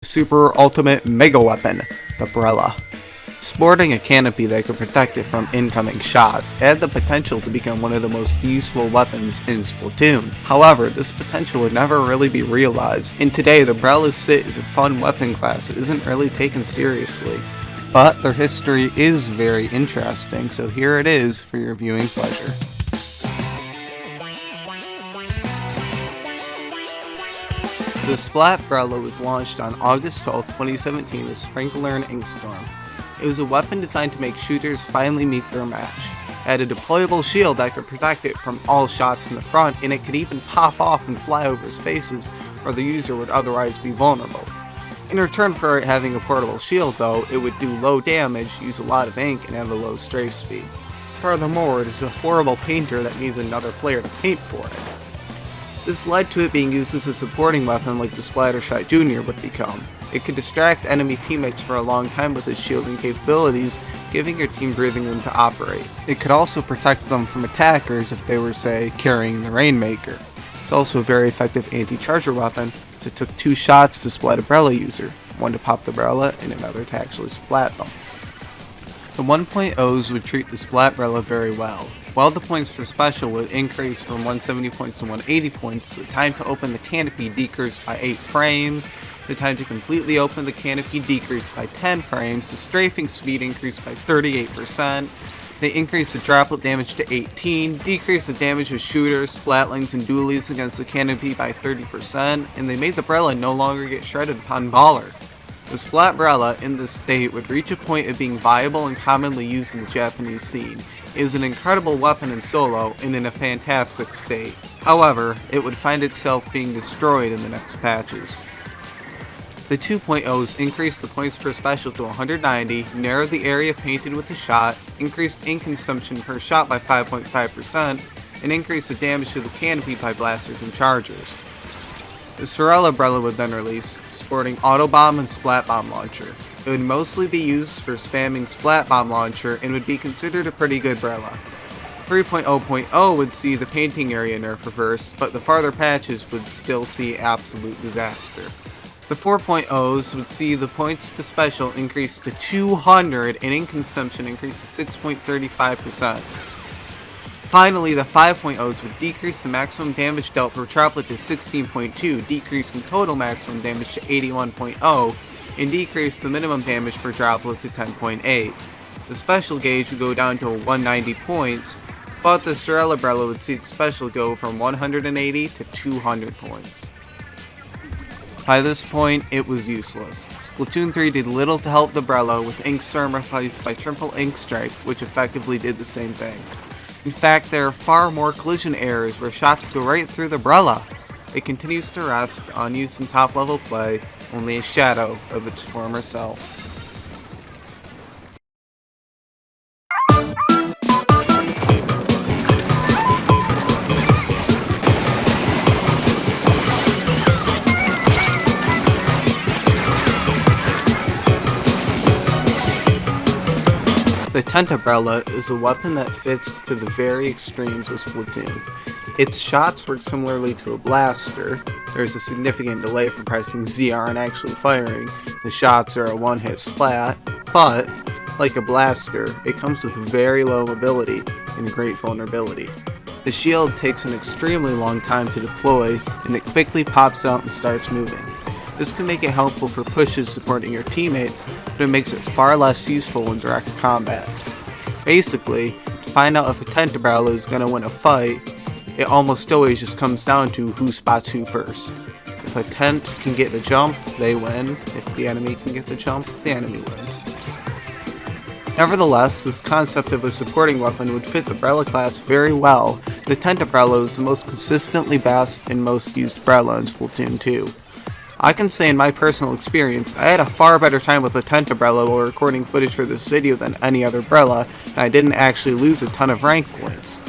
super ultimate mega weapon, the Brella. Sporting a canopy that could protect it from incoming shots had the potential to become one of the most useful weapons in Splatoon. However, this potential would never really be realized, and today the Brellas sit as a fun weapon class that isn't really taken seriously. But their history is very interesting, so here it is for your viewing pleasure. The Splat Brella was launched on August 12, 2017 with Sprinkler and Inkstorm. It was a weapon designed to make shooters finally meet their match. It had a deployable shield that could protect it from all shots in the front, and it could even pop off and fly over spaces where the user would otherwise be vulnerable. In return for it having a portable shield though, it would do low damage, use a lot of ink, and have a low strafe speed. Furthermore, it is a horrible painter that needs another player to paint for it. This led to it being used as a supporting weapon like the Splattershot Jr. would become. It could distract enemy teammates for a long time with its shielding capabilities, giving your team breathing room to operate. It could also protect them from attackers if they were, say, carrying the Rainmaker. It's also a very effective anti-charger weapon, as it took 2 shots to splat a Brella user, one to pop the Brella and another to actually splat them. The 1.0s would treat the Splat Brella very well. While the points per special would increase from 170 points to 180 points, the time to open the canopy decreased by 8 frames, the time to completely open the canopy decreased by 10 frames, the strafing speed increased by 38%, they increased the droplet damage to 18, decreased the damage of shooters, splatlings, and dualies against the canopy by 30%, and they made the Brella no longer get shredded upon Baller. The Splat Brella in this state would reach a point of being viable and commonly used in the Japanese scene. It is an incredible weapon in solo and in a fantastic state. However, it would find itself being destroyed in the next patches. The 2.0s increased the points per special to 190, narrowed the area painted with a shot, increased ink consumption per shot by 5.5%, and increased the damage to the canopy by blasters and chargers. The Sorella Brella would then release, sporting Auto Bomb and Splat Bomb Launcher. It would mostly be used for spamming Splat Bomb Launcher and would be considered a pretty good Brella. 3.0.0 would see the painting area nerf reversed, but the farther patches would still see absolute disaster. The 4.0s would see the points to special increase to 200 and ink consumption increase to 6.35%. Finally, the 5.0s would decrease the maximum damage dealt per droplet to 16.2, decreasing total maximum damage to 81.0, and decrease the minimum damage per droplet to 10.8. The special gauge would go down to 190 points, but the Sorella Brella would see its special go from 180 to 200 points. By this point, it was useless. Splatoon 3 did little to help the Brella, with Inkstorm replaced by Triple Ink Strike, which effectively did the same thing. In fact, there are far more collision errors where shots go right through the Brella. It continues to rest, unused in top level play, only a shadow of its former self. The Tenta Brella is a weapon that fits to the very extremes of Splatoon. Its shots work similarly to a blaster. There's a significant delay from pressing ZR and actually firing. The shots are a one-hit splat, but, like a blaster, it comes with very low mobility and great vulnerability. The shield takes an extremely long time to deploy, and it quickly pops out and starts moving. This can make it helpful for pushes supporting your teammates, but it makes it far less useful in direct combat. Basically, to find out if a Tenta Brella is going to win a fight, it almost always just comes down to who spots who first. If a tent can get the jump, they win. If the enemy can get the jump, the enemy wins. Nevertheless, this concept of a supporting weapon would fit the Brella class very well. The Tenta Brella is the most consistently best and most used Brella in Splatoon 2. I can say in my personal experience, I had a far better time with the Tenta Brella while recording footage for this video than any other Brella, and I didn't actually lose a ton of rank points.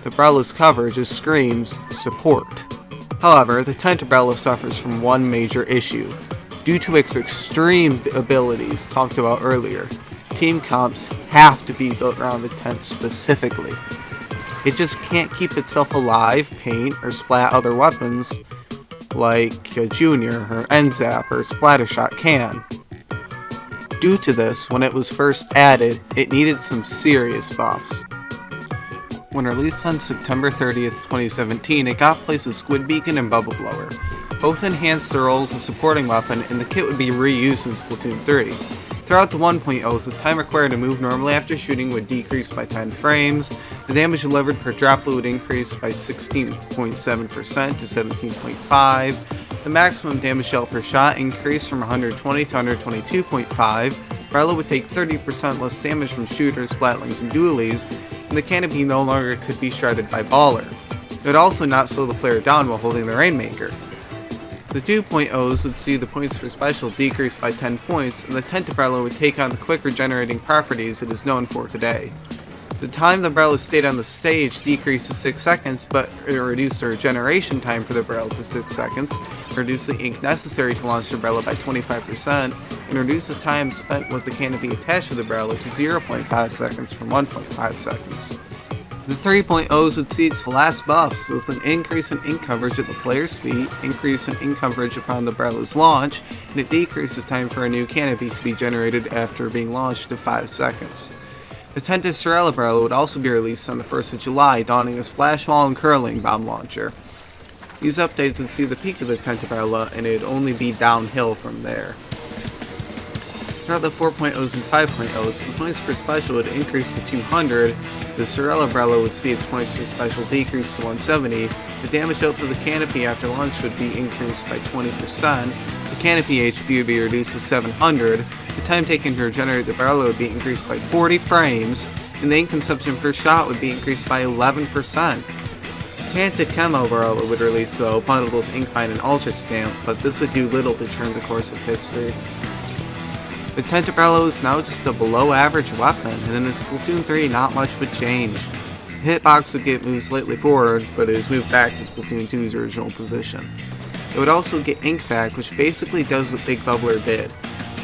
The Brella's cover just screams support. However, the Tenta Brella suffers from one major issue. Due to its extreme abilities talked about earlier, team comps have to be built around the tent specifically. It just can't keep itself alive, paint, or splat other weapons, like a Junior or N-Zap or Splattershot can. Due to this, when it was first added, it needed some serious buffs. When released on September 30th, 2017, it got placed with Squid Beacon and Bubble Blower. Both enhanced their role as a supporting weapon, and the kit would be reused in Splatoon 3. Throughout the 1.0s, the time required to move normally after shooting would decrease by 10 frames, the damage delivered per droplet would increase by 16.7% to 17.5, the maximum damage dealt per shot increased from 120 to 122.5, Brella would take 30% less damage from shooters, splatlings, and dualies, and the canopy no longer could be shredded by Baller. It would also not slow the player down while holding the Rainmaker. The 2.0s would see the points for special decrease by 10 points, and the Tenta Brella would take on the quick regenerating properties it is known for today. The time the Brella stayed on the stage decreased to 6 seconds, but it reduced the regeneration time for the Brella to 6 seconds, reduced the ink necessary to launch the Brella by 25%, and reduced the time spent with the canopy attached to the Brella to 0.5 seconds from 1.5 seconds. The 3.0s would see its last buffs, with an increase in ink coverage at the player's feet, increase in ink coverage upon the Brella's launch, and it decreases time for a new canopy to be generated after being launched to 5 seconds. The Tenta Brella would also be released on the 1st of July, donning a Splash Wall and Curling Bomb launcher. These updates would see the peak of the Tenta Brella, and it'd only be downhill from there. Throughout the 4.0s and 5.0s, the points per special would increase to 200, the Brella would see its points per special decrease to 170, the damage dealt to the canopy after launch would be increased by 20%, the canopy HP would be reduced to 700, the time taken to regenerate the Brella would be increased by 40 frames, and the ink consumption per shot would be increased by 11%. Tenta Brella would release though, bundled with Inkmine and Ultra Stamp, but this would do little to turn the course of history. The Tenta Brella is now just a below average weapon, and in Splatoon 3 not much would change. The hitbox would get moved slightly forward, but it is moved back to Splatoon 2's original position. It would also get ink back, which basically does what Big Bubbler did.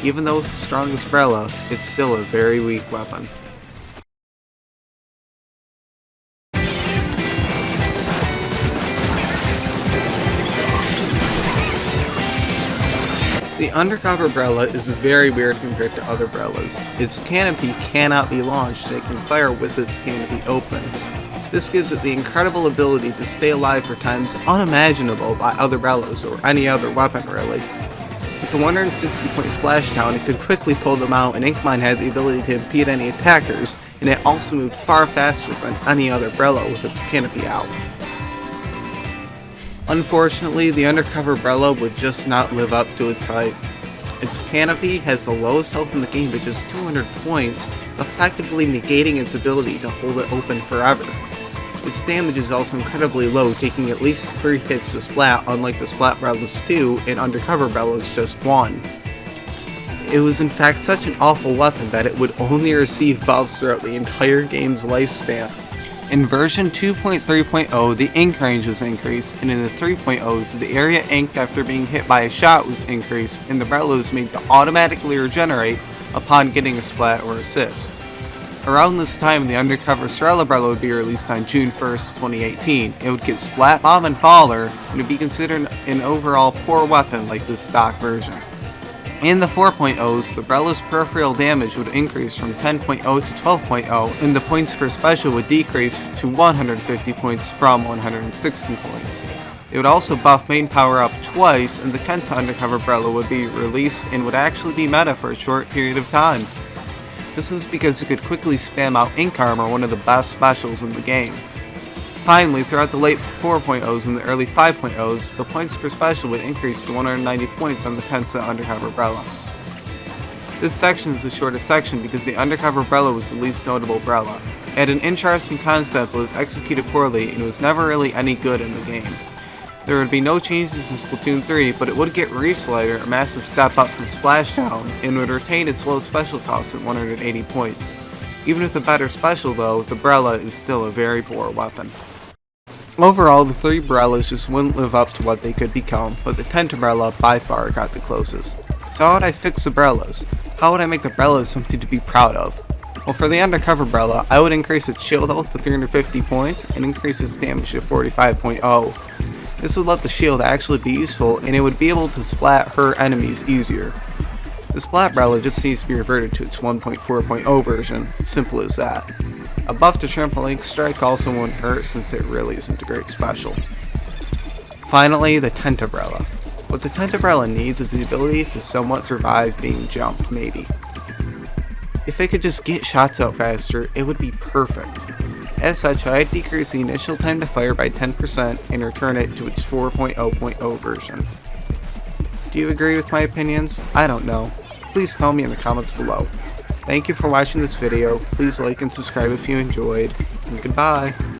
Even though it's the strongest Brella, it's still a very weak weapon. The Undercover Brella is very weird compared to other Brellas. Its canopy cannot be launched, and it can fire with its canopy open. This gives it the incredible ability to stay alive for times unimaginable by other Brellas, or any other weapon really. With a 160 point splashdown, it could quickly pull them out, and Inkmine had the ability to impede any attackers, and it also moved far faster than any other Brella with its canopy out. Unfortunately, the Undercover Brella would just not live up to its hype. Its canopy has the lowest health in the game at just 200 points, effectively negating its ability to hold it open forever. Its damage is also incredibly low, taking at least 3 hits to splat, unlike the Splat Brella's 2 and Undercover Brella's just 1. It was in fact such an awful weapon that it would only receive buffs throughout the entire game's lifespan. In version 2.3.0, the ink range was increased, and in the 3.0s, the area inked after being hit by a shot was increased, and the Brella was made to automatically regenerate upon getting a splat or assist. Around this time, the Undercover Brella would be released on June 1st, 2018. It would get Splat Bomb and Baller, and would be considered an overall poor weapon like the stock version. In the 4.0s, the Brella's peripheral damage would increase from 10.0 to 12.0, and the points per special would decrease to 150 points from 160 points. It would also buff main power up twice, and the Tenta Undercover Brella would be released and would actually be meta for a short period of time. This was because it could quickly spam out Ink Armor, one of the best specials in the game. Finally, throughout the late 4.0s and the early 5.0s, the points per special would increase to 190 points on the Tenta Undercover Brella. This section is the shortest section because the Undercover Brella was the least notable Brella. It had an interesting concept but was executed poorly and was never really any good in the game. There would be no changes in Splatoon 3, but it would get Reslider, a massive step up from Splashdown, and would retain its low special cost at 180 points. Even with a better special though, the Brella is still a very poor weapon. Overall, the 3 Brellas just wouldn't live up to what they could become, but the Tenta Brella by far got the closest. So how would I fix the Brellas? How would I make the Brellas something to be proud of? Well, for the Undercover Brella, I would increase its shield health to 350 points and increase its damage to 45.0. This would let the shield actually be useful, and it would be able to splat her enemies easier. The Splat Brella just needs to be reverted to its 1.4.0 version, simple as that. A buff to Trampoline Strike also won't hurt since it really isn't a great special. Finally, the Tenta Brella. What the Tenta Brella needs is the ability to somewhat survive being jumped, maybe. If it could just get shots out faster, it would be perfect. As such, I'd decrease the initial time to fire by 10% and return it to its 4.0.0 version. Do you agree with my opinions? I don't know. Please tell me in the comments below. Thank you for watching this video, please like and subscribe if you enjoyed, and goodbye!